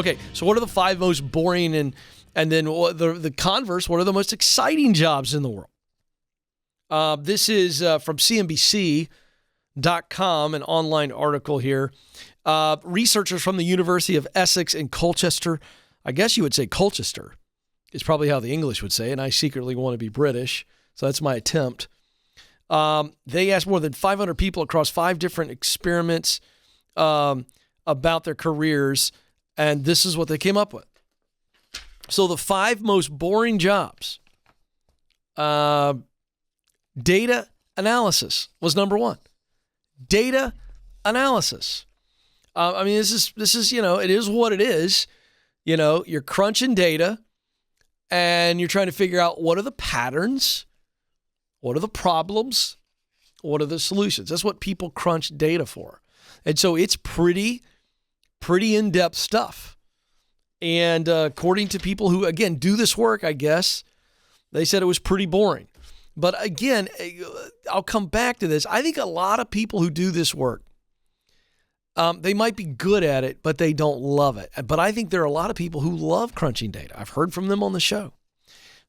Okay, so what are the 5 most boring and then the converse, what are the most exciting jobs in the world? This is from CNBC.com, an online article here. Researchers from the University of Essex in Colchester, I guess you would say Colchester, is probably how the English would say, and I secretly want to be British, so that's my attempt. They asked more than 500 people across 5 different experiments about their careers, and this is what they came up with. So the 5 most boring jobs, data analysis was number 1. Data analysis. I mean, this is it is what it is. You're crunching data, and you're trying to figure out what are the patterns, what are the problems, what are the solutions. That's what people crunch data for. And so it's pretty in-depth stuff. And according to people who, again, do this work, I guess, they said it was pretty boring. But again, I'll come back to this. I think a lot of people who do this work, they might be good at it, but they don't love it. But I think there are a lot of people who love crunching data. I've heard from them on the show.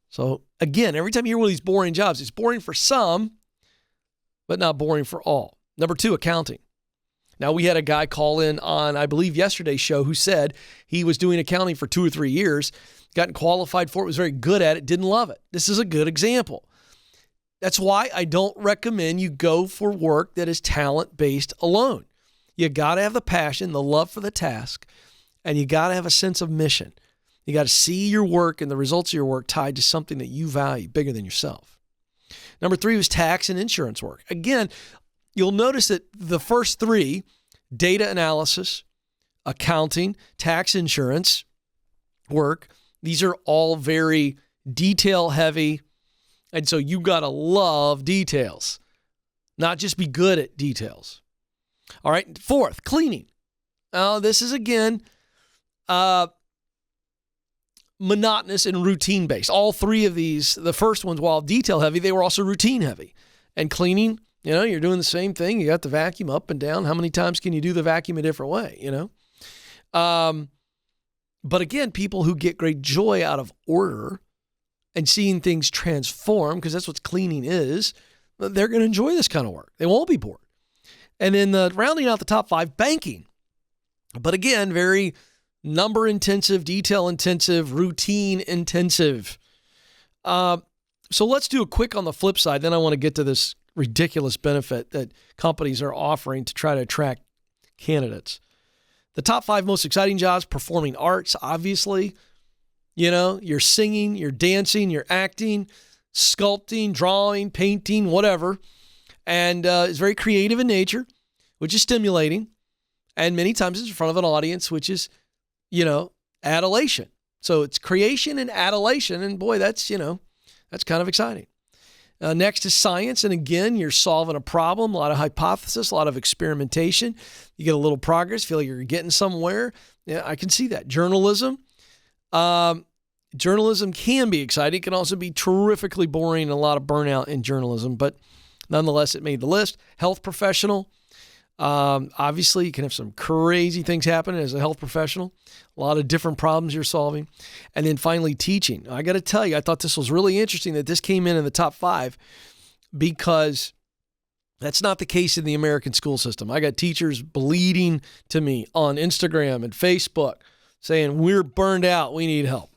So again, every time you hear one of these boring jobs, it's boring for some, but not boring for all. Number 2, accounting. Now, we had a guy call in on, I believe, yesterday's show who said he was doing accounting for 2 or 3 years, gotten qualified for it, was very good at it, didn't love it. This is a good example. That's why I don't recommend you go for work that is talent-based alone. You got to have the passion, the love for the task, and you got to have a sense of mission. You got to see your work and the results of your work tied to something that you value bigger than yourself. Number 3 was tax and insurance work. Again, you'll notice that the first 3, data analysis, accounting, tax, insurance work, these are all very detail heavy. And so you got to love details, not just be good at details. All right. 4th, cleaning. This is, again, monotonous and routine based. All 3 of these, the first ones, while detail heavy, they were also routine heavy. And cleaning, you're doing the same thing. You got the vacuum up and down. How many times can you do the vacuum a different way, But again, people who get great joy out of order and seeing things transform, because that's what cleaning is, they're going to enjoy this kind of work. They won't be bored. And then rounding out the top 5, banking. But again, very number intensive, detail intensive, routine intensive. So let's do a quick on the flip side. Then I want to get to this ridiculous benefit that companies are offering to try to attract candidates. The top 5 most exciting jobs: performing arts, obviously. You're singing, you're dancing, you're acting, sculpting, drawing, painting, whatever. And it's very creative in nature, which is stimulating. And many times it's in front of an audience, which is, adulation. So it's creation and adulation. And boy, that's kind of exciting. Next is science. And again, you're solving a problem, a lot of hypothesis, a lot of experimentation. You get a little progress, feel like you're getting somewhere. Yeah, I can see that. Journalism. Journalism can be exciting. It can also be terrifically boring and a lot of burnout in journalism, but nonetheless, it made the list. Health professional. Obviously, you can have some crazy things happen as a health professional. A lot of different problems you're solving. And then finally, teaching. I got to tell you, I thought this was really interesting that this came in the top 5 because that's not the case in the American school system. I got teachers bleeding to me on Instagram and Facebook saying, we're burned out, we need help.